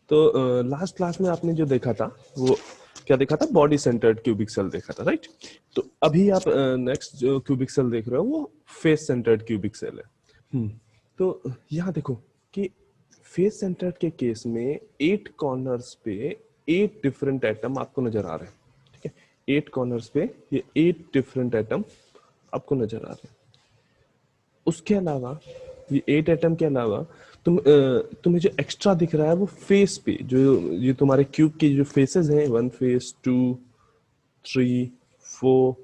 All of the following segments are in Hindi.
तो लास्ट क्लास में आपने जो देखा था वो क्या देखा था, बॉडी सेंटर्ड क्यूबिक सेल देखा था, राइट। तो अभी आप नेक्स्ट जो क्यूबिक सेल देख रहे हो वो फेस सेंटर्ड क्यूबिक सेल है। तो यहाँ देखो कि फेस सेंटर्ड के केस में 8 कॉर्नर्स पे 8 डिफरेंट एटम आपको नजर आ रहे हैं, ठीक है। 8 कॉर्नर्स पे ये 8 डिफरेंट एटम आपको नजर आ रहे हैं। उसके अलावा ये 8 एटम के अलावा तुम्हें जो एक्स्ट्रा दिख रहा है वो फेस पे, जो ये तुम्हारे क्यूब के जो फेसेस हैं, 1 फेस, 2, 3, 4,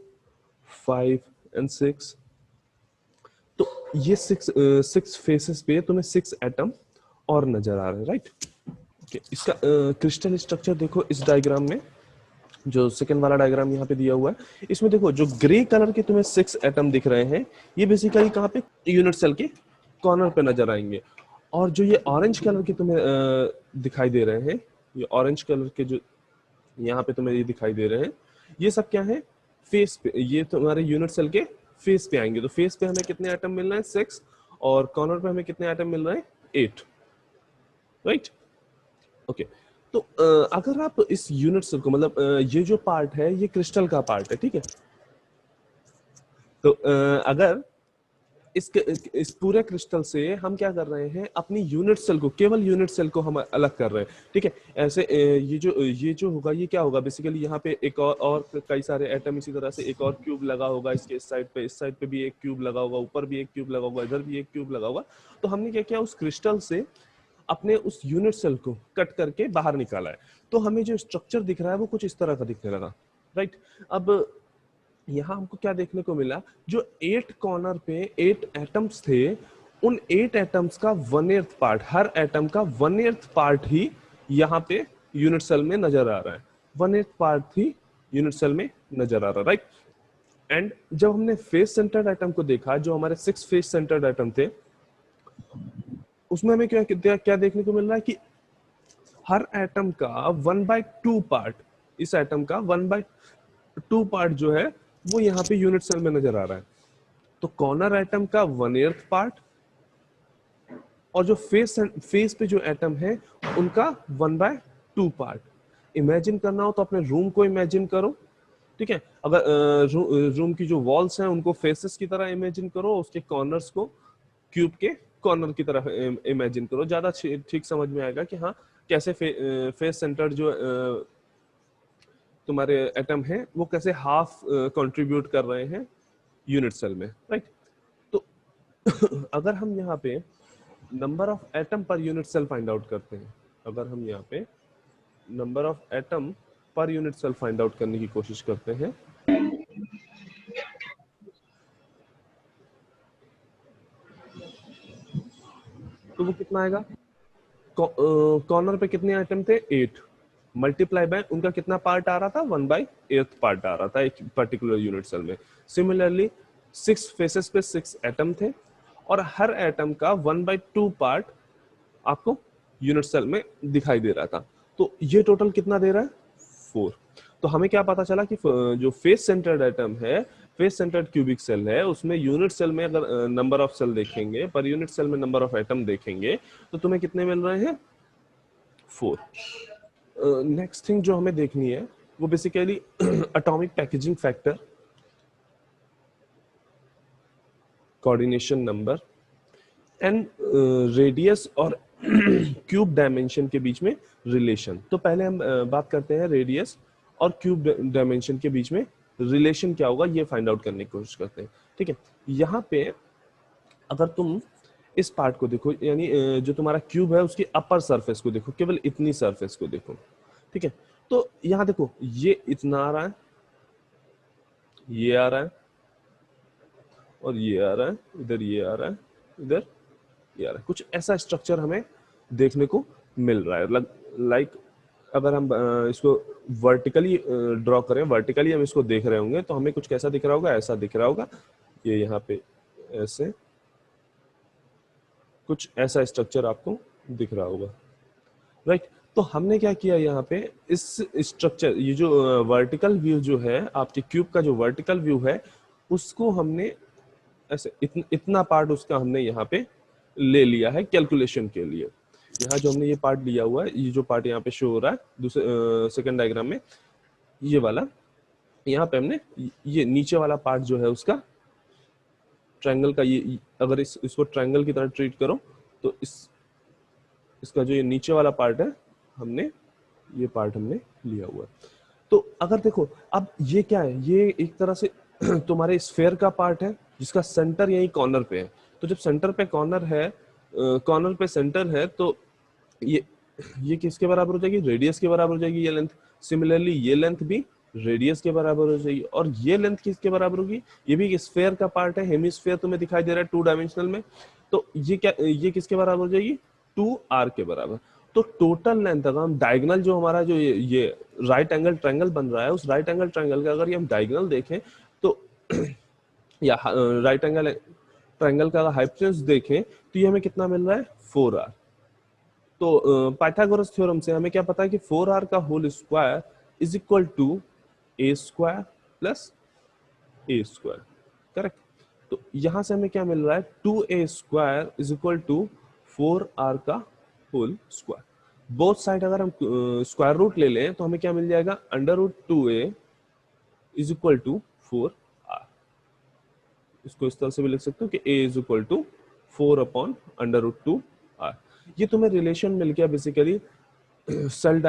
5 एंड 6, तो ये 6 फेसेस पे तुम्हें 6 एटम और नजर आ रहे हैं, राइट। ओके, इसका क्रिस्टल स्ट्रक्चर देखो इस डायग्राम में, जो सेकंड वाला डायग्राम यहाँ पे दिया हुआ है। इसमें देखो जो ग्रे कलर के तुम्हें 6 एटम दिख रहे हैं, ये बेसिकली कहाँ पे, यूनिट सेल के कॉर्नर पे नजर आएंगे। और जो ये ऑरेंज कलर के तुम्हें दिखाई दे रहे हैं, ये ऑरेंज कलर के जो यहाँ पे तुम्हें ये दिखाई दे रहे हैं, ये सब क्या है, फेस पे, ये तुम्हारे यूनिट सेल के फेस पे आएंगे। तो फेस पे हमें कितने एटम मिल रहे हैं, 6, और कॉर्नर पे हमें कितने एटम मिल रहे हैं, 8, राइट। ओके, तो अगर आप इस यूनिट सेल को, मतलब ये जो पार्ट है ये क्रिस्टल का पार्ट है, ठीक है। तो अगर इस पूरे क्रिस्टल से हम क्या कर रहे हैं, अपनी यूनिट सेल को, केवल यूनिट सेल को हम अलग कर रहे हैं, ठीक है। ऐसे ये जो होगा, ये क्या होगा, बेसिकली यहाँ पे एक और कई सारे एटम, इसी तरह से एक और क्यूब लगा होगा इसके इस साइड पे भी एक क्यूब लगा होगा, ऊपर भी एक क्यूब लगा होगा, इधर भी एक क्यूब लगा होगा। तो हमने क्या किया, उस क्रिस्टल से अपने उस यूनिट सेल को कट करके बाहर निकाला है। तो हमें जो स्ट्रक्चर दिख रहा है वो कुछ इस तरह का दिखने लगा, राइट। अब यहाँ हमको क्या देखने को मिला, जो 8 कॉर्नर पे 8 एटम्स थे, उन 8 एटम्स का 1/8 पार्ट, हर एटम का 1/8 पार्ट ही यहाँ पे यूनिट सेल में नजर आ रहा है। 1/8 पार्ट ही यूनिट सेल में नजर आ रहा है, राइट। एंड जब हमने फेस सेंटर्ड एटम को देखा, जो हमारे 6 फेस सेंटर्ड एटम थे, उसमें हमें क्या देखने को मिल रहा है कि हर एटम का 1/2 पार्ट, इस एटम का 1/2 पार्ट जो है वो यहाँ पे यूनिट सेल में नजर आ रहा है। तो कॉर्नर एटम का 1/8 पार्ट, और जो फेस पे जो एटम है उनका 1/2 पार्ट। इमेजिन करना हो तो अपने रूम को इमेजिन करो, ठीक है। अगर रूम की जो वॉल्स हैं उनको फेसेस की तरह इमेजिन करो, उसके कॉर्नर्स को क्यूब के कॉर्नर की तरह इमेजिन करो, ज्यादा ठीक समझ में आएगा कि हाँ कैसे फेस सेंटर जो तुम्हारे एटम है वो कैसे हाफ कंट्रीब्यूट कर रहे हैं यूनिट सेल में, राइट। तो अगर हम यहाँ पे number of atom per unit cell find out करते हैं, अगर हम यहाँ पे number of atom per unit cell find out करने की कोशिश करते हैं, तो वो कितना आएगा, कॉर्नर पे कितने आइटम थे, 8, मल्टीप्लाई बाय उनका कितना पार्ट आ रहा था, 1/8 पार्ट आ रहा था एक पर्टिकुलर यूनिट सेल में। सिमिलरली 6 फेसेस पे 6 एटम थे, और हर एटम का 1/2 पार्ट आपको यूनिट सेल में दिखाई दे रहा था। तो ये टोटल कितना दे रहा है, 4। तो हमें क्या पता चला कि जो फेस सेंटर्ड एटम है, फेस सेंटर्ड क्यूबिक सेल है, उसमें यूनिट सेल में अगर नंबर ऑफ सेल देखेंगे, पर यूनिट सेल में नंबर ऑफ एटम देखेंगे, तो तुम्हें कितने मिल रहे हैं, 4। नेक्स्ट थिंग जो हमें देखनी है वो basically atomic packaging factor, coordination number and radius और क्यूब डायमेंशन के बीच में रिलेशन। तो पहले हम बात करते हैं रेडियस और क्यूब डायमेंशन के बीच में रिलेशन क्या होगा, ये फाइंड आउट करने की कोशिश करते हैं, ठीक है। यहाँ पे अगर तुम इस पार्ट को देखो, यानी जो तुम्हारा क्यूब है उसकी अपर सरफेस को देखो, केवल इतनी सरफेस को देखो, ठीक है। तो यहाँ देखो ये इतना आ रहा है, ये आ रहा है, और ये आ रहा है, इधर ये आ रहा है, इधर ये आ रहा है। कुछ ऐसा स्ट्रक्चर हमें देखने को मिल रहा है। लाइक अगर हम इसको वर्टिकली ड्रॉ करें, वर्टिकली हम इसको देख रहे होंगे तो हमें कुछ कैसा दिख रहा होगा, ऐसा दिख रहा होगा। ये यहाँ पे ऐसे कुछ ऐसा स्ट्रक्चर आपको दिख रहा होगा, राइट। तो हमने क्या किया यहाँ पे, इस स्ट्रक्चर, ये जो वर्टिकल व्यू जो है आपके क्यूब का, जो वर्टिकल व्यू है उसको हमने ऐसे इतना पार्ट उसका हमने यहाँ पे ले लिया है कैलकुलेशन के लिए। यहाँ जो हमने ये पार्ट लिया हुआ है, ये जो पार्ट यहाँ पे शो हो रहा है दूसरे सेकंड डायग्राम में, ये वाला, यहाँ पे हमने ये नीचे वाला पार्ट जो है उसका ट्रायंगल का, ये अगर इसको ट्रायंगल की तरह ट्रीट करो तो इसका जो ये नीचे वाला पार्ट है, हमने ये पार्ट हमने लिया हुआ है। तो अगर देखो अब ये क्या है, ये एक तरह से तुम्हारे स्फेयर का पार्ट है जिसका सेंटर यही कॉर्नर पे है। तो जब सेंटर पे कॉर्नर है, कॉर्नर पे सेंटर है, तो ये किसके बराबर हो जाएगी, रेडियस के बराबर हो जाएगी ये लेंथ। सिमिलरली ये लेंथ भी रेडियस के बराबर हो जाएगी, और ये लेंथ किसके बराबर होगी, ये भी स्फेयर का पार्ट है, हेमिस्फेयर तुम्हें दिखाई दे रहा है 2 डायमेंशनल में। तो ये किसके बराबर हो जाएगी, 2r के बराबर। तो टोटल लेंथ अगर हम डायगोनल जो हमारा जो ये राइट एंगल ट्रायंगल बन रहा है, उस राइट एंगल ट्रायंगल का अगर ये हम डायगोनल देखें तो या राइट एंगल ट्रायंगल का अगर हाइपोटेन्यूज देखें तो ये हमें कितना मिल रहा है, 4r। तो पाइथागोरस थ्योरम से हमें क्या पता है कि 4r का whole square is equal to a square plus a square, correct. तो यहां से हमें क्या मिल रहा है, 2a square is equal to 4r का होल स्क्वायर। बोथ साइड अगर हम स्क्वायर रूट ले लें तो हमें क्या मिल जाएगा, under root 2a is equal to 4r। इसको इस तरह से भी लिख सकते हो कि a is equal to 4 upon under root 2r। ये तुम्हें रिलेशन मिल गया बेसिकली सेल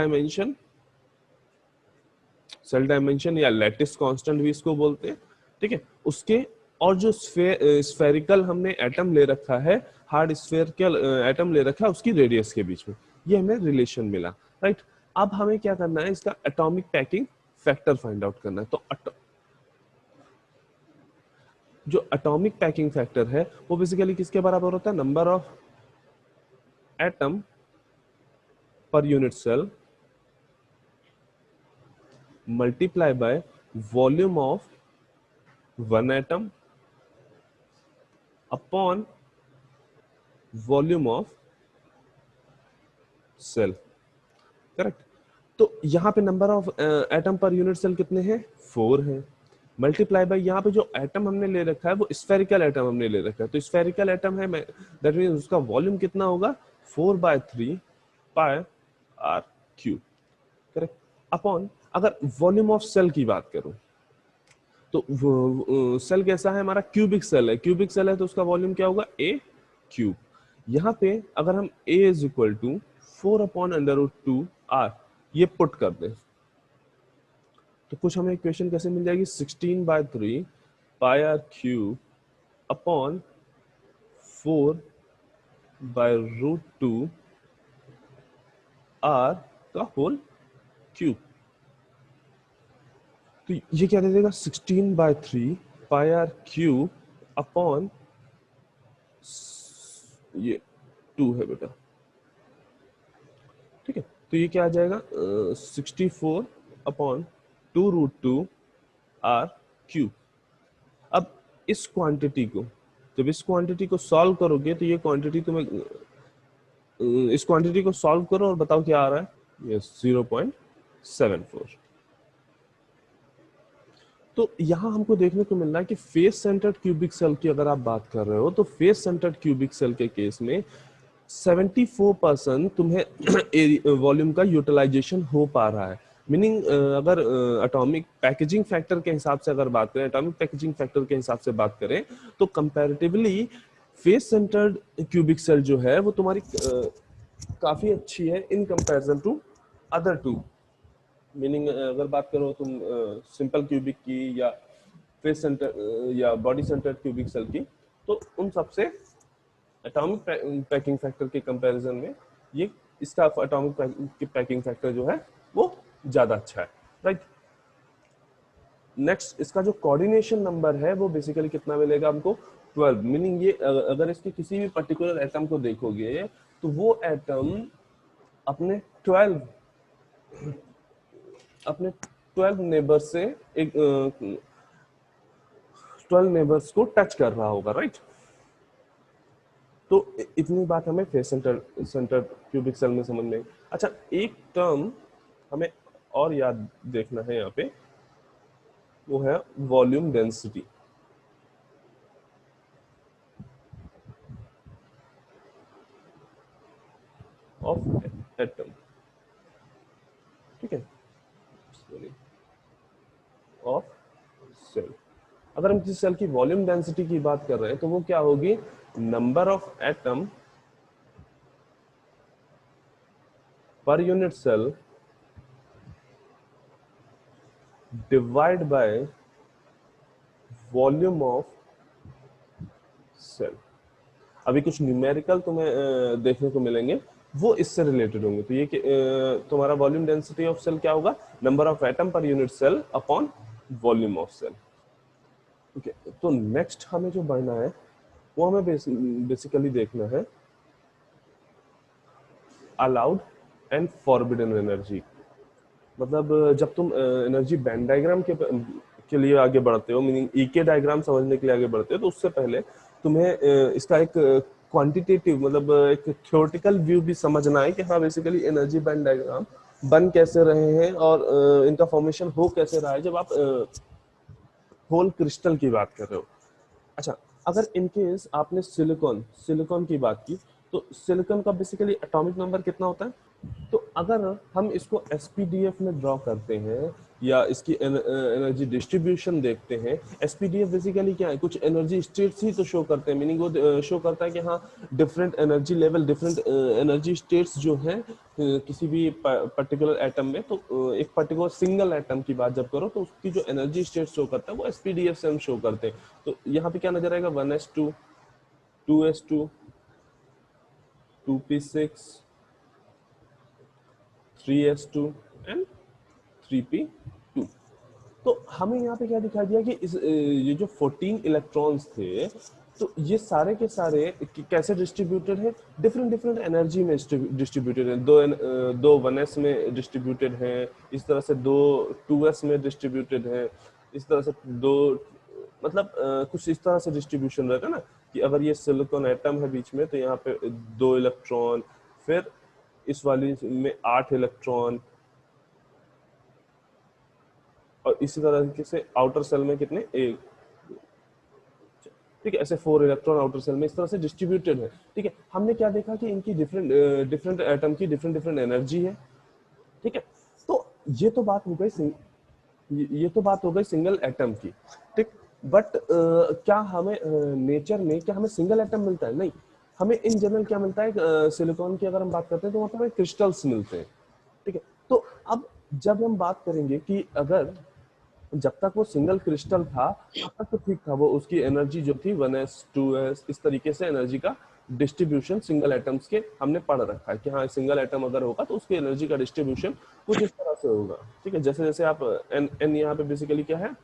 डायमेंशन या लैटिस कांस्टेंट भी इसको बोलते हैं, ठीक है, उसके। और जो स्फेरिकल हमने एटम ले रखा है, हार्ड स्फेरिकल एटम ले रखा है, उसकी रेडियस के बीच में ये हमें रिलेशन मिला, राइट। अब हमें क्या करना है, इसका atomic packing factor find out करना है। तो जो एटॉमिक पैकिंग फैक्टर है वो बेसिकली किसके बराबर होता है, number of atom per unit cell multiply by volume of one atom upon volume of cell, correct. तो यहाँ पे number of atom per unit cell कितने हैं, 4 हैं, मल्टीप्लाई बाय यहाँ पे जो एटम हमने ले रखा है वो स्फेरिकल एटम हमने ले रखा है, तो स्फेरिकल एटम है, दैट मींस उसका वॉल्यूम कितना होगा, 4/3 पाई r क्यूब, करेक्ट। अपॉन अगर वॉल्यूम ऑफ सेल की बात करूं तो सेल कैसा है हमारा, क्यूबिक सेल है, क्यूबिक सेल है तो उसका वॉल्यूम क्या होगा, a क्यूब। यहाँ पे अगर हम a is equal to 4 upon under root 2r ये पुट कर दें तो कुछ हमें इक्वेशन कैसे मिल जाएगी, 16/3 पाई r क्यूब अपॉन 4/√2 r का होल क्यूब। तो ये क्या दे देगा, 16/3 पाई r क्यूब अपॉन ये 2 है बेटा, ठीक है। तो ये क्या आ जाएगा, 64 अपॉन 2√2 r क्यूब। अब इस क्वांटिटी को, जब इस क्वांटिटी को सॉल्व करोगे तो ये क्वांटिटी तुम्हें, इस क्वांटिटी को सॉल्व करो और बताओ क्या आ रहा है, ये 0.74। तो यहाँ हमको देखने को मिल रहा है कि फेस सेंटर्ड क्यूबिक सेल की अगर आप बात कर रहे हो तो फेस सेंटर्ड क्यूबिक सेल के केस में 74% तुम्हें वॉल्यूम का यूटिलाइजेशन हो पा रहा है। मीनिंग अगर एटॉमिक पैकेजिंग फैक्टर के हिसाब से अगर बात करें, एटॉमिक पैकेजिंग फैक्टर के हिसाब से बात करें तो comparatively face centred cubic cell जो है वो तुम्हारी काफी अच्छी है in comparison to other two. Meaning अगर बात करो तुम सिंपल क्यूबिक की या फेस सेंटर या बॉडी सेंटर्ड क्यूबिक सेल की, तो उन सबसे एटॉमिक पैकिंग फैक्टर के कंपैरिजन में ये इसका एटॉमिक पैकिंग फैक्टर जो है वो ज्यादा अच्छा है, राइट। नेक्स्ट इसका जो कोऑर्डिनेशन नंबर है वो बेसिकली कितना मिलेगा हमको, 12। मीनिंग ये अगर इसके किसी भी पर्टिकुलर एटम को देखोगे तो वो एटम अपने 12 नेबर से एक 12 नेबर्स को टच कर रहा होगा, राइट। तो इतनी बात हमें फेस सेंटर क्यूबिक सेल में समझ में। अच्छा, एक टर्म हमें और याद देखना है यहाँ पे, वो है वॉल्यूम डेंसिटी। अगर हम किसी सेल की वॉल्यूम डेंसिटी की बात कर रहे हैं तो वो क्या होगी, number of atom per unit cell divide by volume of cell. अभी कुछ न्यूमेरिकल तुम्हें देखने को मिलेंगे, वो इससे रिलेटेड होंगे। तो ये कि तुम्हारा वॉल्यूम डेंसिटी ऑफ सेल क्या होगा, number of atom per unit cell upon volume of cell. Okay, तो नेक्स्ट हमें जो बढ़ना है वो हमें बेसिकली देखना है अलाउड एंड फॉरबिडन एनर्जी। मतलब जब तुम एनर्जी बैंड डायग्राम के लिए आगे बढ़ते हो, मीनिंग ईके डायग्राम समझने के लिए आगे बढ़ते हो, तो उससे पहले तुम्हें इसका एक क्वांटिटेटिव मतलब एक थ्योरेटिकल व्यू भी समझना है कि हाँ बेसिकली एनर्जी बैंड डायग्राम बन कैसे रहे हैं और इनका फॉर्मेशन हो कैसे रहा है जब आप होल क्रिस्टल की बात कर रहे हो। अच्छा, अगर इनकेस आपने सिलिकॉन सिलिकॉन की बात की, तो सिलिकॉन का बेसिकली एटॉमिक नंबर कितना होता है? तो अगर हम इसको एसपीडीएफ में ड्रॉ करते हैं या इसकी एनर्जी डिस्ट्रीब्यूशन देखते हैं, एसपीडीएफ बेसिकली क्या है, कुछ एनर्जी स्टेट्स ही तो शो करते हैं, मीनिंग वो शो करता है कि हाँ different energy level, different energy states जो हैं किसी भी पर्टिकुलर एटम में। तो एक पर्टिकुलर सिंगल एटम की बात जब करो तो उसकी जो एनर्जी स्टेट शो करता है वो एसपीडीएफ से हम शो करते हैं। तो यहाँ पे क्या नजर आएगा, 1s2, 2s2, 2p6, 3s2 and 3p2। तो हमें यहाँ पे क्या दिखा दिया कि ये जो 14 इलेक्ट्रॉन्स थे, तो ये सारे के सारे कैसे डिस्ट्रीब्यूटेड है, डिफरेंट डिफरेंट एनर्जी में डिस्ट्रीब्यूटेड है। दो 1s में डिस्ट्रीब्यूटेड है, इस तरह से दो 2s में डिस्ट्रीब्यूटेड है, इस तरह से दो, मतलब कुछ इस तरह से डिस्ट्रीब्यूशन रहता है ना, कि अगर ये सिलिकॉन एटम है बीच में तो यहाँ पे 2 इलेक्ट्रॉन, फिर इस वाली में 8 इलेक्ट्रॉन, और इसी तरह से आउटर सेल में कितने, एक, ठीक है, ऐसे 4 इलेक्ट्रॉन आउटर सेल में इस तरह से डिस्ट्रीब्यूटेड है। ठीक है, हमने क्या देखा कि इनकी डिफरेंट डिफरेंट एटम की डिफरेंट डिफरेंट एनर्जी है। ठीक है, तो ये तो बात हो गई ये तो बात हो गई सिंगल एटम की। ठीक, बट क्या हमें नेचर में क्या हमें सिंगल एटम मिलता है? नहीं, हमें इन जनरल क्या मिलता है, सिलिकॉन की अगर हम बात करते हैं तो वहां पर हमें क्रिस्टल्स मिलते हैं। ठीक है, तो अब जब हम बात करेंगे कि अगर जब तक वो सिंगल क्रिस्टल था तब तक तो ठीक था, वो उसकी एनर्जी जो थी 1s 2s इस तरीके से एनर्जी का डिस्ट्रीब्यूशन सिंगल एटम्स के हमने पढ़ रखा है कि हाँ सिंगल एटम अगर होगा तो उसकी एनर्जी का डिस्ट्रीब्यूशन कुछ इस तरह से होगा। ठीक है, जैसे जैसे आप एन एन यहाँ पे बेसिकली क्या है,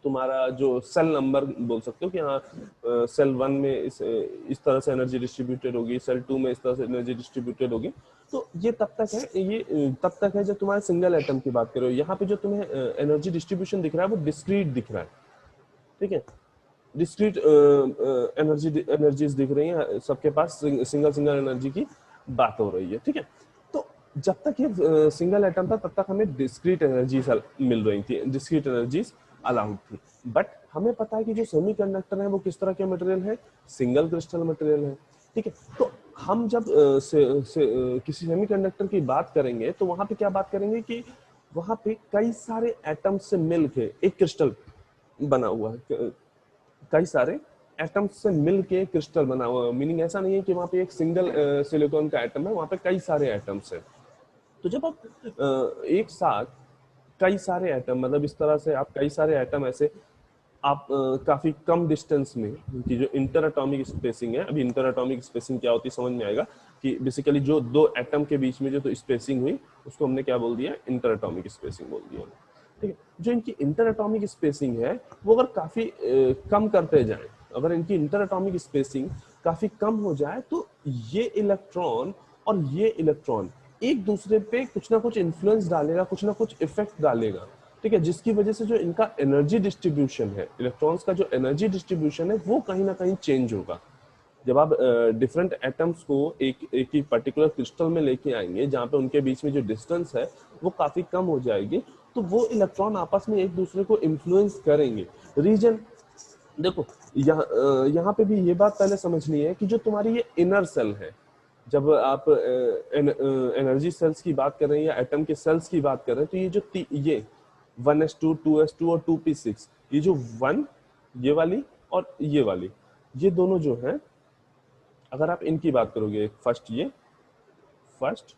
तुम्हारा जो सेल नंबर बोल सकते हो कि हाँ सेल 1 में इस तरह से एनर्जी डिस्ट्रीब्यूटेड होगी, सेल 2 में इस तरह से एनर्जी डिस्ट्रीब्यूटेड होगी। तो ये तब तक है, ये तब तक है जब तुम्हारे सिंगल एटम की बात करो। यहाँ पे जो तुम्हें एनर्जी डिस्ट्रीब्यूशन दिख रहा है वो डिस्क्रीट दिख रहा है। ठीक है, डिस्क्रीट एनर्जीज दिख रही हैं, सबके पास सिंगल सिंगल एनर्जी की बात हो रही है। ठीक है, तो जब तक ये सिंगल एटम था तब तक हमें डिस्क्रीट एनर्जीज मिल रही थी, डिस्क्रीट एनर्जीज अलाउड थी। बट हमें पता है कि जो सेमीकंडक्टर है वो किस तरह के मटेरियल है, सिंगल क्रिस्टल मटेरियल है। ठीक है, तो हम जब किसी सेमीकंडक्टर की बात करेंगे तो वहां पे क्या बात करेंगे कि वहां पे कई सारे एटम्स से मिलके एक क्रिस्टल बना हुआ है, कई सारे एटम्स से मिलके क्रिस्टल बना हुआ है। मीनिंग ऐसा नहीं है कि वहां पे एक सिंगल सिलिकॉन का एटम है, वहां पे कई सारे एटम्स हैं। तो जब आप एक साथ कई सारे एटम, मतलब इस तरह से आप कई सारे एटम ऐसे आप काफी कम डिस्टेंस में, की जो इंटर एटॉमिक स्पेसिंग है, अभी इंटर एटॉमिक स्पेसिंग क्या होती है समझ में आएगा कि बेसिकली जो दो एटम के बीच में जो तो स्पेसिंग हुई उसको हमने क्या बोल दिया, इंटर एटॉमिक स्पेसिंग बोल दिया। ठीक है, जो इनकी इंटर एटॉमिक स्पेसिंग है वो अगर काफी कम करते जाए, अगर इनकी इंटर एटॉमिक स्पेसिंग काफी कम हो जाए तो ये इलेक्ट्रॉन और ये इलेक्ट्रॉन एक दूसरे पे कुछ ना कुछ इन्फ्लुएंस डालेगा, कुछ ना कुछ इफेक्ट डालेगा। ठीक है, जिसकी वजह से जो इनका एनर्जी डिस्ट्रीब्यूशन है, इलेक्ट्रॉन्स का जो एनर्जी डिस्ट्रीब्यूशन है वो कहीं ना कहीं चेंज होगा। जब आप डिफरेंट एटम्स को एक एक ही पर्टिकुलर क्रिस्टल में लेके आएंगे जहाँ पे उनके बीच में जो डिस्टेंस है वो काफी कम हो जाएगी, तो वो इलेक्ट्रॉन आपस में एक दूसरे को इन्फ्लुएंस करेंगे। रीजन देखो, यहाँ पे भी ये बात पहले समझनी है कि जो तुम्हारी ये इनर सेल है, जब आप एनर्जी सेल्स की बात कर रहे हैं या एटम के सेल्स की बात कर रहे हैं, तो ये जो ये 1s2 2s2 और 2p6, ये जो 1 ये वाली और ये वाली, ये दोनों जो है, अगर आप इनकी बात करोगे, फर्स्ट ये फर्स्ट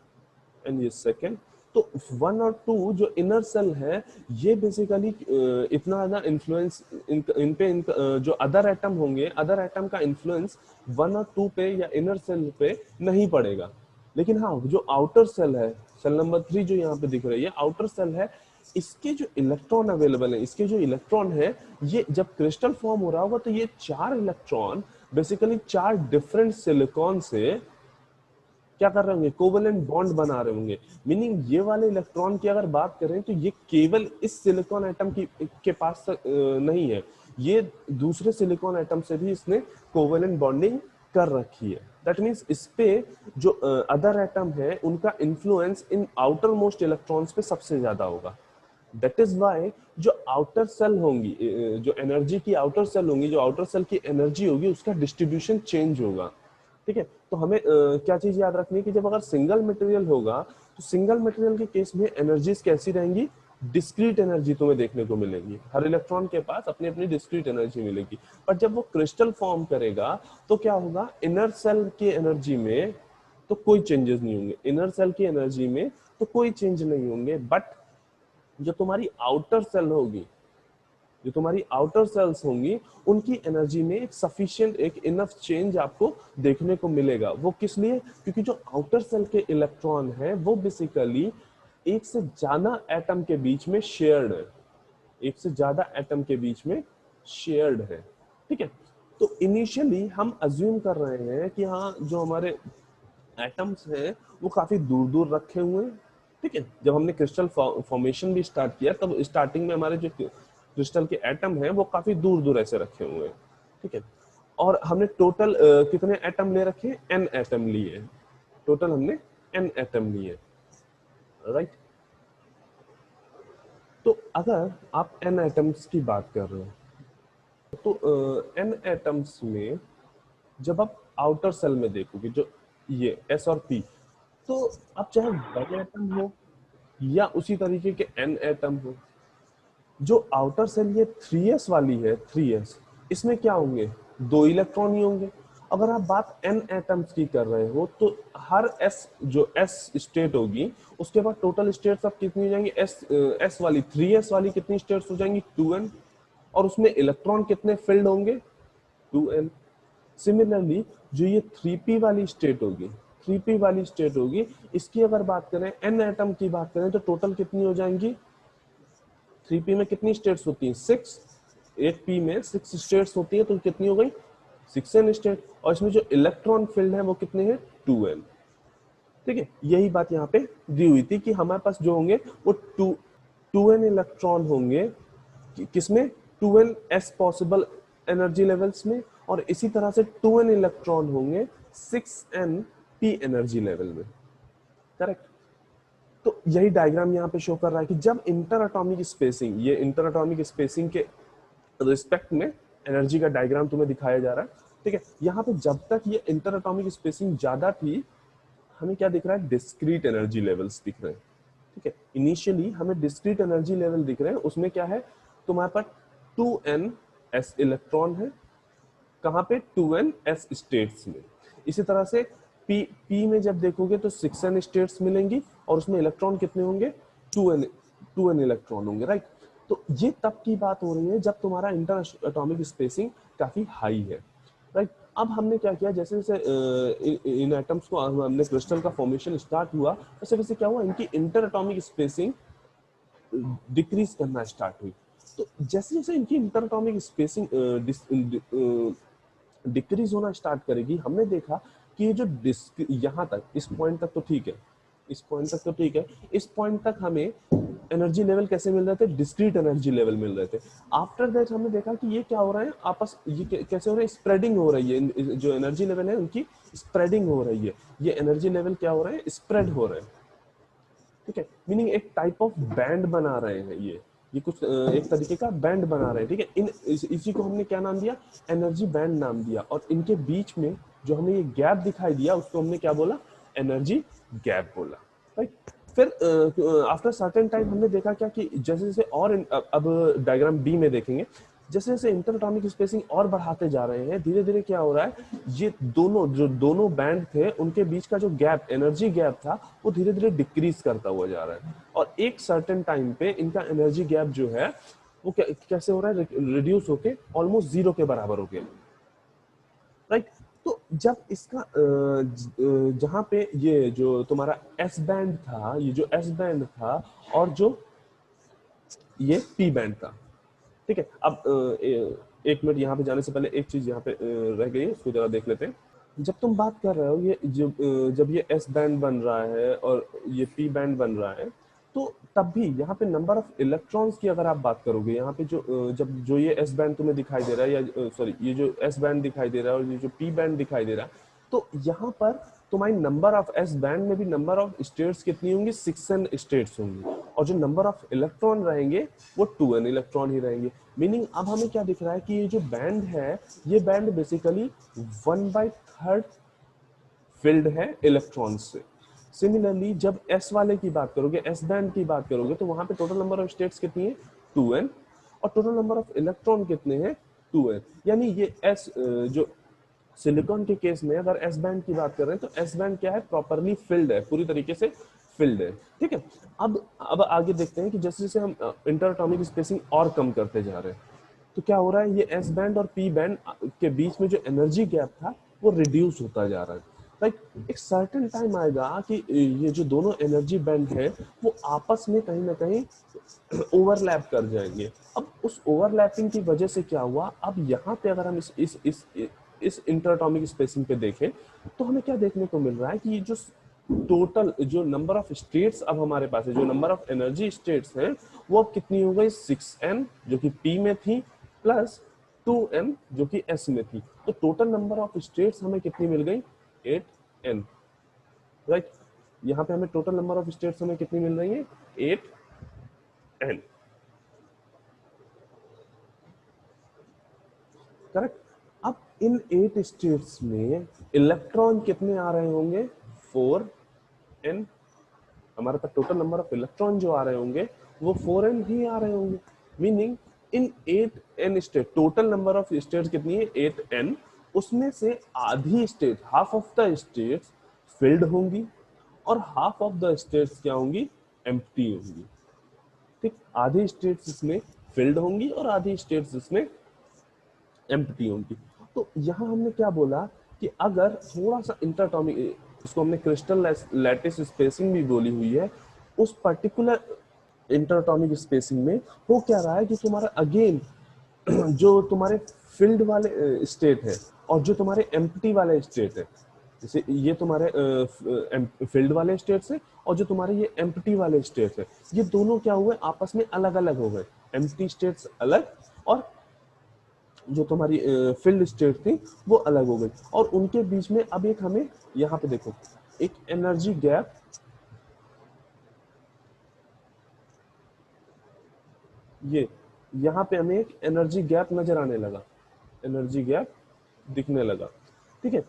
एंड ये सेकंड, तो 1 और 2 जो इनर सेल है, ये बेसिकली इतना ज्यादा इन्फ्लुएंस इन पे जो अदर एटम होंगे, अदर एटम का इन्फ्लुएंस 1 और 2 पे या इनर सेल पे नहीं पड़ेगा। लेकिन हाँ, जो आउटर सेल है, सेल नंबर 3 जो यहाँ पे दिख रही है, आउटर सेल है, इसके जो इलेक्ट्रॉन अवेलेबल है, इसके जो इलेक्ट्रॉन है, ये जब क्रिस्टल फॉर्म हो रहा होगा तो ये 4 इलेक्ट्रॉन बेसिकली 4 डिफरेंट सिलिकॉन से क्या कर रहे होंगे, कोवेलेंट बॉन्ड बना रहे होंगे। मीनिंग ये वाले इलेक्ट्रॉन की अगर बात करें तो ये केवल इस सिलिकॉन एटम के पास नहीं है, ये दूसरे सिलिकॉन एटम से भी इसने कोवेलेंट बॉन्डिंग कर रखी है। दैट मीन्स इस पे जो अदर एटम है उनका इन्फ्लुएंस इन आउटर मोस्ट इलेक्ट्रॉन्स पे सबसे ज्यादा होगा। दैट इज वाई जो आउटर सेल होंगी, जो एनर्जी की आउटर सेल होंगी, जो आउटर सेल की एनर्जी होगी, उसका डिस्ट्रीब्यूशन चेंज होगा। ठीक है, तो हमें क्या चीज याद रखनी है कि जब अगर सिंगल मटेरियल होगा तो सिंगल मटेरियल के केस में एनर्जीज कैसी रहेंगी, डिस्क्रीट एनर्जी तुम्हें देखने को मिलेगी, हर इलेक्ट्रॉन के पास अपनी अपनी डिस्क्रीट एनर्जी मिलेगी। पर जब वो क्रिस्टल फॉर्म करेगा तो क्या होगा, इनर सेल की एनर्जी में तो कोई चेंजेस नहीं होंगे, इनर सेल की एनर्जी में तो कोई चेंज नहीं होंगे, बट जो तुम्हारी आउटर सेल होगी, जो तुम्हारी आउटर सेल्स होंगी, उनकी एनर्जी में एक सफिशिएंट, एक इनफ चेंज आपको देखने को मिलेगा। वो किस लिए, क्योंकि जो आउटर सेल के इलेक्ट्रॉन है वो बेसिकली एक से ज्यादा एटम के बीच में शेयर्ड है, एक से ज्यादा एटम के बीच में शेयर्ड है। ठीक है, तो इनिशियली हम अज्यूम कर रहे हैं कि हाँ, जो हमारे एटम्स हैं वो काफी दूर दूर रखे हुए हैं। ठीक है, जब हमने क्रिस्टल फॉर्मेशन भी स्टार्ट किया तब स्टार्टिंग में हमारे जो क्रिस्टल के एटम हैं वो काफी दूर दूर ऐसे रखे हुए हैं। ठीक है, और हमने टोटल कितने एटम ले रखे, n एटम लिए, टोटल हमने n एटम लिए, राइट। तो अगर आप n एटम्स की बात कर रहे हो तो n एटम्स में जब आप आउटर सेल में देखोगे, जो ये s और p, तो आप चाहे 1 एटम हो या उसी तरीके के n एटम हो, जो आउटर सेल ये 3s वाली है, 3s, इसमें क्या होंगे, 2 इलेक्ट्रॉन ही होंगे। अगर आप बात n एटम्स की कर रहे हो तो हर s, जो s स्टेट होगी, उसके बाद टोटल स्टेट्स अब कितनी हो जाएंगी, s वाली 3s वाली कितनी स्टेट्स हो जाएंगी, 2n, और उसमें इलेक्ट्रॉन कितने फिल्ड होंगे, 2n। सिमिलरली जो ये 3p वाली स्टेट होगी, 3p वाली स्टेट होगी, इसकी अगर बात करें, n एटम की बात करें तो टोटल कितनी हो जाएंगी, 3p में कितनी स्टेट्स होती हैं, 6, 8p में 6 स्टेट्स होती है, तो कितनी हो गई, 6n स्टेट, और इसमें जो इलेक्ट्रॉन फील्ड है वो कितने हैं, 2n। ठीक है, यही बात यहाँ पे दी हुई थी कि हमारे पास जो होंगे वो 2n इलेक्ट्रॉन होंगे, किसमें, 2n s possible energy levels में, और इसी तरह से 2n इलेक्ट्रॉन होंगे 6n p एनर्जी लेवल में। करेक्ट, तो यही डायग्राम यहाँ पे शो कर रहा है कि जब इंटर एटॉमिक स्पेसिंग, ये इंटर एटॉमिक स्पेसिंग के रिस्पेक्ट में एनर्जी का डायग्राम तुम्हें दिखाया जा रहा है। ठीक है, यहाँ पे जब तक ये इंटर एटॉमिक स्पेसिंग ज्यादा थी, हमें क्या दिख रहा है, डिस्क्रीट एनर्जी लेवल्स दिख रहे हैं। ठीक है, इनिशियली हमें डिस्क्रीट एनर्जी लेवल दिख रहे हैं, उसमें क्या है, तुम्हारे पास 2n s इलेक्ट्रॉन है, कहाँ पे, 2n s स्टेट्स में। इसी तरह से p में जब देखोगे तो 6n स्टेट्स मिलेंगी, और उसमें इलेक्ट्रॉन कितने होंगे, 2n इलेक्ट्रॉन होंगे, राइट। तो ये तब की बात हो रही है जब तुम्हारा इंटर एटॉमिक स्पेसिंग काफी हाई है, राइट। अब हमने क्या किया, जैसे जैसे इन एटम्स को हमने क्रिस्टल का फॉर्मेशन स्टार्ट हुआ, वैसे वैसे क्या हुआ, इनकी इंटर एटॉमिक स्पेसिंग डिक्रीज करना स्टार्ट हुई। तो जैसे जैसे इनकी इंटर एटॉमिक स्पेसिंग डिक्रीज होना स्टार्ट करेगी, हमने देखा कि ये जो यहाँ तक, इस पॉइंट तक तो ठीक है, इस पॉइंट तक तो ठीक है, इस पॉइंट तक हमें एनर्जी लेवल कैसे मिल रहे थे, डिस्क्रीट एनर्जी लेवल मिल रहे थे। आफ्टर दैट हमने देखा कि ये क्या हो रहा है, आपस ये कैसे हो रहा है, स्प्रेडिंग हो रही है, जो एनर्जी लेवल है उनकी स्प्रेडिंग हो रही है, ये एनर्जी लेवल क्या हो रहा है, स्प्रेड हो रहे हैं। ठीक है, मीनिंग एक टाइप ऑफ बैंड बना रहे हैं, ये कुछ एक तरीके का बैंड बना रहे हैं। ठीक है, इसी को हमने क्या नाम दिया, एनर्जी बैंड नाम दिया, और इनके बीच में जो हमें ये गैप दिखाई दिया उसको हमने क्या बोला, एनर्जी गैप बोला, राइट। फिर आफ्टर सर्टेन टाइम हमने देखा क्या कि जैसे जैसे और अब डायग्राम बी में देखेंगे, जैसे जैसे इंटरएटॉमिक स्पेसिंग और बढ़ाते जा रहे हैं, धीरे धीरे क्या हो रहा है, ये दोनों बैंड थे उनके बीच का जो गैप, एनर्जी गैप था, वो धीरे धीरे डिक्रीज करता हुआ जा रहा है, और एक सर्टेन टाइम पे इनका एनर्जी गैप जो है वो कैसे हो रहा है, रिड्यूस होके ऑलमोस्ट जीरो के बराबर हो गया, राइट। तो जब इसका जहां पे ये जो तुम्हारा एस बैंड था, ये जो एस बैंड था और जो ये पी बैंड था, ठीक है। अब एक मिनट यहाँ पे जाने से पहले एक चीज यहाँ पे रह गई है, उसको जरा देख लेते हैं। जब तुम बात कर रहे हो ये जब ये एस बैंड बन रहा है और ये पी बैंड बन रहा है, तो तब भी यहाँ पे नंबर ऑफ इलेक्ट्रॉन्स की अगर आप बात करोगे, यहाँ पे जब जो ये एस बैंड तुम्हें दिखाई दे रहा है, या सॉरी ये जो एस बैंड दिखाई दे रहा है और ये जो पी बैंड दिखाई दे रहा है, तो यहाँ पर तुम्हारी नंबर ऑफ एस बैंड में भी नंबर ऑफ स्टेट्स कितनी होंगी, 6n स्टेट्स होंगी, और जो नंबर ऑफ इलेक्ट्रॉन रहेंगे वो 2n इलेक्ट्रॉन ही रहेंगे। मीनिंग अब हमें क्या दिख रहा है कि ये जो बैंड है, ये बैंड बेसिकली 1/3 फिल्ड है इलेक्ट्रॉन से। सिमिलरली जब एस वाले की बात करोगे, एस बैंड की बात करोगे, तो वहां पे टोटल नंबर ऑफ स्टेट्स कितनी है, 2n, और टोटल नंबर ऑफ इलेक्ट्रॉन कितने हैं, 2n। यानी ये एस जो सिलिकॉन के केस में अगर एस बैंड की बात कर रहे हैं, तो एस बैंड क्या है, प्रॉपरली फिल्ड है, पूरी तरीके से फिल्ड है, ठीक है। अब आगे देखते हैं कि जैसे जैसे हम इंटर एटॉमिक स्पेसिंग और कम करते जा रहे हैं, तो क्या हो रहा है, ये एस बैंड और पी बैंड के बीच में जो एनर्जी गैप था वो रिड्यूस होता जा रहा है, लाइक एक सर्टेन टाइम आएगा कि ये जो दोनों एनर्जी बैंड है वो आपस में कहीं ना कहीं ओवरलैप कर जाएंगे। अब उस ओवरलैपिंग की वजह से क्या हुआ, अब यहाँ पे अगर हम इस इंटरएटॉमिक स्पेसिंग पे देखें, तो हमें क्या देखने को मिल रहा है कि ये जो टोटल जो नंबर ऑफ स्टेट्स अब हमारे पास है, जो नंबर ऑफ एनर्जी स्टेट्स हैं, वो अब कितनी हो गई, 6n जो कि p में थी, प्लस 2n जो कि s में थी। तो टोटल नंबर ऑफ स्टेट्स हमें कितनी मिल गई, 8n, राइट। यहाँ पे हमें टोटल नंबर ऑफ स्टेट्स हमें कितनी मिल रही है, 8n, करेक्ट। अब इन 8 स्टेट्स में इलेक्ट्रॉन कितने आ रहे होंगे, 4n। हमारे पास टोटल नंबर ऑफ इलेक्ट्रॉन जो आ रहे होंगे वो 4n ही आ रहे होंगे। Meaning in 8n state, total number of states कितनी है, 8n, उसमें से आधी state, half of the states field होंगी, और हाफ ऑफ द स्टेट्स क्या होंगी, एम्प्टी होंगी, ठीक। आधी स्टेट्स इसमें फिल्ड होंगी और आधी स्टेट्स इसमें एम्प्टी होंगी। तो यहाँ हमने क्या बोला कि अगर थोड़ा सा इंटरएटॉमिक, इसको हमने क्रिस्टल लैटिस स्पेसिंग भी बोली हुई है, उस पर्टिकुलर इंटरएटॉमिक स्पेसिंग में हो क्या रहा है कि तुम्हारा अगेन जो तुम्हारे फील्ड वाले स्टेट है और जो तुम्हारे एम्प्टी वाले स्टेट है, जैसे ये तुम्हारे फील्ड वाले स्टेट्स है और जो तुम्हारे ये एम्प्टी वाले स्टेट्स है, ये दोनों क्या हुए, आपस में अलग अलग हो गए, एम्प्टी स्टेट्स अलग और जो तुम्हारी फील्ड स्टेट थी वो अलग हो गई, और उनके बीच में अब एक हमें यहाँ पे देखो एक एनर्जी गैप, ये यहाँ पे हमें एक एनर्जी गैप नजर आने लगा, एनर्जी गैप दिखने लगा, ठीक है।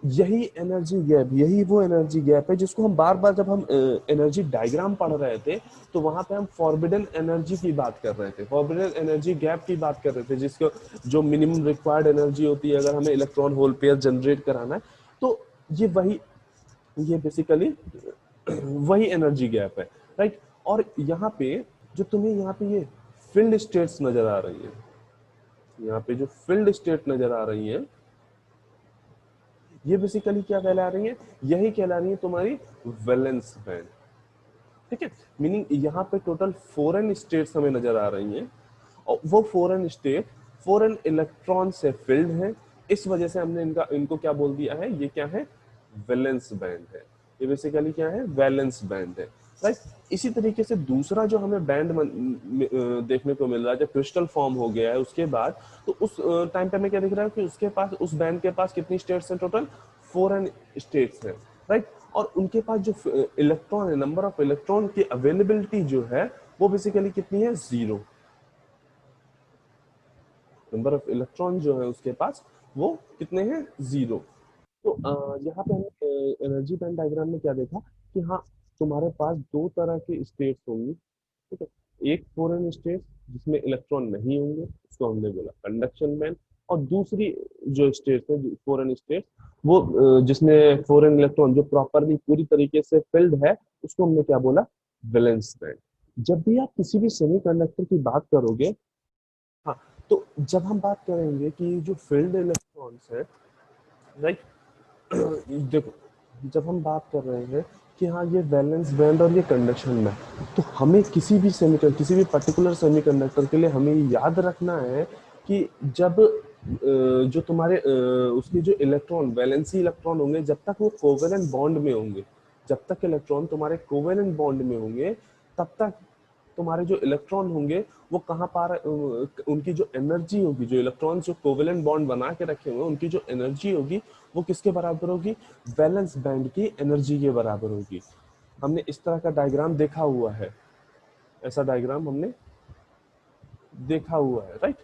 यही एनर्जी गैप, यही वो एनर्जी गैप है जिसको हम बार बार जब हम एनर्जी डायग्राम पढ़ रहे थे, तो वहां पे हम फॉरबिडन एनर्जी की बात कर रहे थे, फॉरबिडन एनर्जी गैप की बात कर रहे थे, जिसको जो मिनिमम रिक्वायर्ड एनर्जी होती है अगर हमें इलेक्ट्रॉन होल पेयर जनरेट कराना है, तो ये वही, ये बेसिकली वही एनर्जी गैप है, राइट। और यहाँ पे जो तुम्हें यहाँ पे ये फील्ड स्टेट्स नजर आ रही है, यहाँ पे जो फील्ड स्टेट नजर आ रही है, ये बेसिकली क्या कहला रही है, यही कहला रही है तुम्हारी वैलेंस बैंड, ठीक है। मीनिंग यहाँ पे टोटल 4n स्टेट्स हमें नजर आ रही हैं, और वो 4n स्टेट 4n इलेक्ट्रॉन से फिल्ड है, इस वजह से हमने इनको क्या बोल दिया है, ये क्या है, वैलेंस बैंड है, ये बेसिकली क्या है, वैलेंस बैंड है, राइट। इसी तरीके से दूसरा जो हमें बैंड देखने को मिल रहा है, जब क्रिस्टल फॉर्म हो गया है उसके बाद, तो उस टाइम पे हमें क्या दिख रहा है कि उसके पास, उस बैंड के पास कितनी स्टेट्स हैं, टोटल 4n स्टेट्स हैं, राइट। और उनके पास जो इलेक्ट्रॉन है, नंबर ऑफ इलेक्ट्रॉन की अवेलेबिलिटी जो है वो बेसिकली कितनी है, 0, नंबर ऑफ इलेक्ट्रॉन जो है उसके पास वो कितने हैं, 0। तो यहाँ पे हमने एनर्जी बैंड डायग्राम में क्या देखा कि हाँ, तुम्हारे पास दो तरह के स्टेट्स होंगी, ठीक है। एक 4n स्टेट जिसमें इलेक्ट्रॉन नहीं होंगे, उसको हमने बोला कंडक्शन बैंड। और दूसरी जो स्टेट है, फॉरेन स्टेट, वो जिसमें फॉरेन इलेक्ट्रॉन जो प्रॉपरली पूरी तरीके से फिल्ड है, उसको हमने क्या बोला, वैलेंस बैंड। जब भी आप किसी भी सेमीकंडक्टर की बात करोगे, हाँ, तो जब हम बात करेंगे कि जो फील्ड इलेक्ट्रॉन्स है, राइट, देखो, जब हम बात कर रहे हैं कि हाँ ये वैलेंस बैंड और ये कंडक्शन बैंड, तो हमें किसी भी पर्टिकुलर सेमीकंडक्टर के लिए हमें याद रखना है कि जब जो तुम्हारे उसके जो इलेक्ट्रॉन, वैलेंसी इलेक्ट्रॉन होंगे, जब तक वो कोवेलेंट बॉन्ड में होंगे, जब तक इलेक्ट्रॉन तुम्हारे कोवेलेंट बॉन्ड में होंगे, तब तक तुम्हारे जो इलेक्ट्रॉन होंगे वो कहाँ पर उनकी जो एनर्जी होगी, जो इलेक्ट्रॉन जो कोवेलेंट बॉन्ड बना के रखे हुए उनकी जो एनर्जी होगी वो किसके बराबर होगी, वैलेंस बैंड की एनर्जी के बराबर होगी। हमने इस तरह का डायग्राम देखा हुआ है, ऐसा डायग्राम हमने देखा हुआ है, राइट।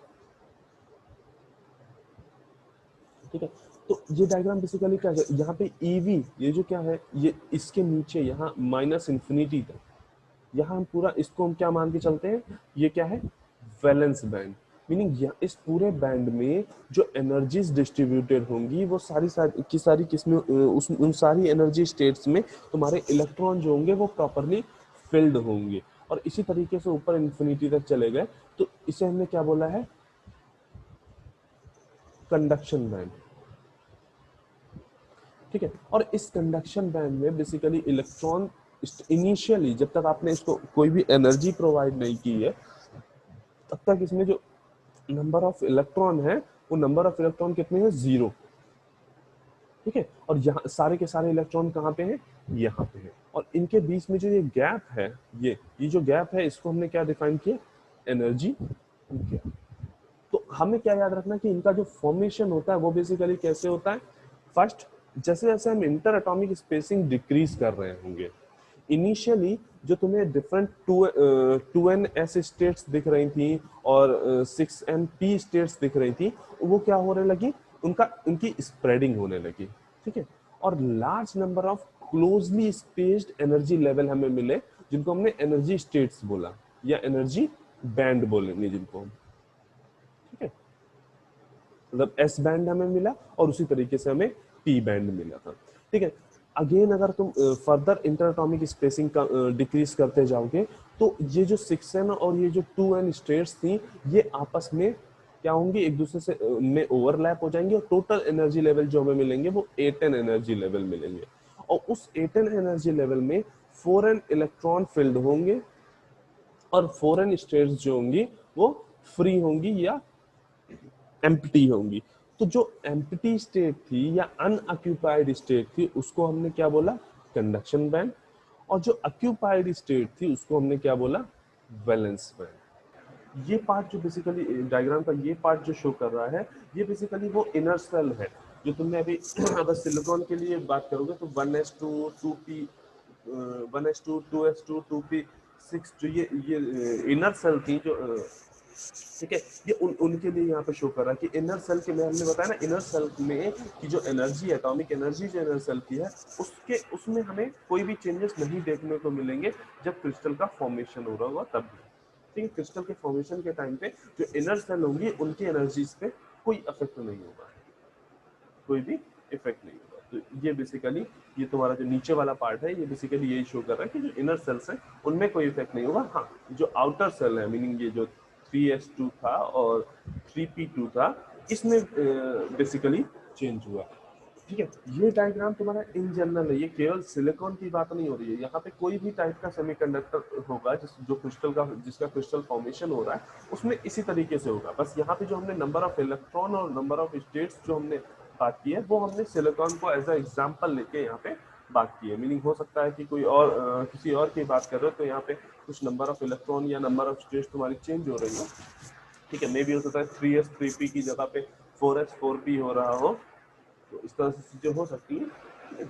ठीक है, तो ये डायग्राम बेसिकली क्या है, यहाँ पे ईवी, ये जो क्या है, ये इसके नीचे यहाँ माइनस इंफिनिटी तक, यहाँ हम पूरा इसको हम क्या मान के चलते हैं, ये क्या है, वैलेंस बैंड। मीनिंग इस पूरे बैंड में जो एनर्जीज डिस्ट्रीब्यूटेड होंगी वो सारी किसमें, उन सारी एनर्जी स्टेट्स में तुम्हारे इलेक्ट्रॉन जो होंगे वो प्रॉपरली फिल्ड होंगे। और इसी तरीके से ऊपर इंफिनिटी तक चले गए, तो इसे हमने क्या बोला है, कंडक्शन बैंड। ठीक है, और इस कंडक्शन बैंड में बेसिकली इलेक्ट्रॉन इनिशियली, जब तक आपने इसको कोई भी एनर्जी प्रोवाइड नहीं की है, तब तक इसमें जो नंबर ऑफ इलेक्ट्रॉन है, वो नंबर ऑफ इलेक्ट्रॉन कितने हैं, 0। ठीक है, और यहाँ सारे के सारे इलेक्ट्रॉन कहाँ पे हैं, यहाँ पे है। और इनके बीच में जो ये गैप है, ये जो गैप है, इसको हमने क्या डिफाइन किया, एनर्जी गैप। तो हमें क्या याद रखना कि इनका जो फॉर्मेशन होता है वो बेसिकली कैसे होता है, फर्स्ट, जैसे जैसे हम इंटर एटॉमिक स्पेसिंग डिक्रीज कर रहे होंगे, इनिशियली जो तुम्हें डिफरेंट 2n s स्टेट्स दिख रही थी और 6n p स्टेट्स दिख रही थी, वो क्या होने लगी, उनकी स्प्रेडिंग होने लगी। ठीक है, और large number of closely spaced energy level हमें मिले, जिनको हमने एनर्जी स्टेट्स बोला या एनर्जी बैंड बोलेंगे जिनको हम। ठीक है, मतलब एस बैंड हमें मिला और उसी तरीके से हमें पी बैंड मिला था। ठीक है, अगेन अगर तुम फर्दर इंटर एटॉमिक स्पेसिंग का डिक्रीज करते जाओगे, तो ये जो 6n और ये जो 2n स्टेट्स थी, ये आपस में क्या होंगी, एक दूसरे से में ओवरलैप हो जाएंगे, और टोटल एनर्जी लेवल जो हमें मिलेंगे वो 8n एनर्जी लेवल मिलेंगे। और उस 8n एनर्जी लेवल में 4n इलेक्ट्रॉन फिल्ड होंगे, और 4n स्टेट्स जो होंगी वो फ्री होंगी या एम्प्टी होंगी। तो जो एम्प्टी स्टेट थी या अनऑक्यूपाइड स्टेट थी, उसको हमने क्या बोला, कंडक्शन बैंड। और जो ऑक्यूपाइड स्टेट थी उसको हमने क्या बोला, वैलेंस बैंड। ये पार्ट जो बेसिकली डायग्राम का ये पार्ट जो शो कर रहा है, ये बेसिकली वो इनर सेल है जो तुमने अभी अगर सिलिकॉन के लिए बात करोगे तो 1s2 2p 1s2 2s2 2p6, जो ये इनर सेल थी जो ठीक है, ये उनके लिए यहाँ पे शो कर रहा है कि इनर सेल के में हमने बताया ना, इनर सेल में की जो एनर्जी है, एटॉमिक एनर्जी जो इनर सेल की है, उसमें हमें कोई भी चेंजेस नहीं देखने को मिलेंगे जब क्रिस्टल का फॉर्मेशन हो रहा होगा तब भी। ठीक है, क्रिस्टल के फॉर्मेशन के टाइम पे जो इनर सेल होंगी उनकी एनर्जीज पे कोई इफेक्ट नहीं होगा, कोई भी इफेक्ट नहीं होगा। तो ये बेसिकली ये तुम्हारा जो नीचे वाला पार्ट है, ये बेसिकली यही शो कर रहा है कि जो इनर सेल्स है उनमें कोई इफेक्ट नहीं होगा। हाँ, जो आउटर सेल है, मीनिंग ये जो 3s2 था और 3p2 था, इसमें बेसिकली चेंज हुआ। ठीक है, ये डायग्राम तुम्हारा इन जनरल है, ये केवल सिलिकॉन की बात नहीं हो रही है। यहाँ पे कोई भी टाइप का सेमीकंडक्टर होगा जिसका क्रिस्टल फॉर्मेशन हो रहा है, उसमें इसी तरीके से होगा। बस यहाँ पे जो हमने नंबर ऑफ इलेक्ट्रॉन और नंबर ऑफ स्टेट्स जो हमने बात की है, वो हमने सिलिकॉन को एज अ एग्जाम्पल लेके यहाँ पे बात की है। मीनिंग हो सकता है कि कोई और किसी और की बात कर रहे हो तो यहाँ पे कुछ नंबर ऑफ इलेक्ट्रॉन या नंबर ऑफ स्टेट्स तुम्हारी चेंज हो रही हो। ठीक है, मे भी हो सकता है 3s 3p की जगह पे 4s 4p हो रहा हो, तो इस तरह से चीजें हो सकती है।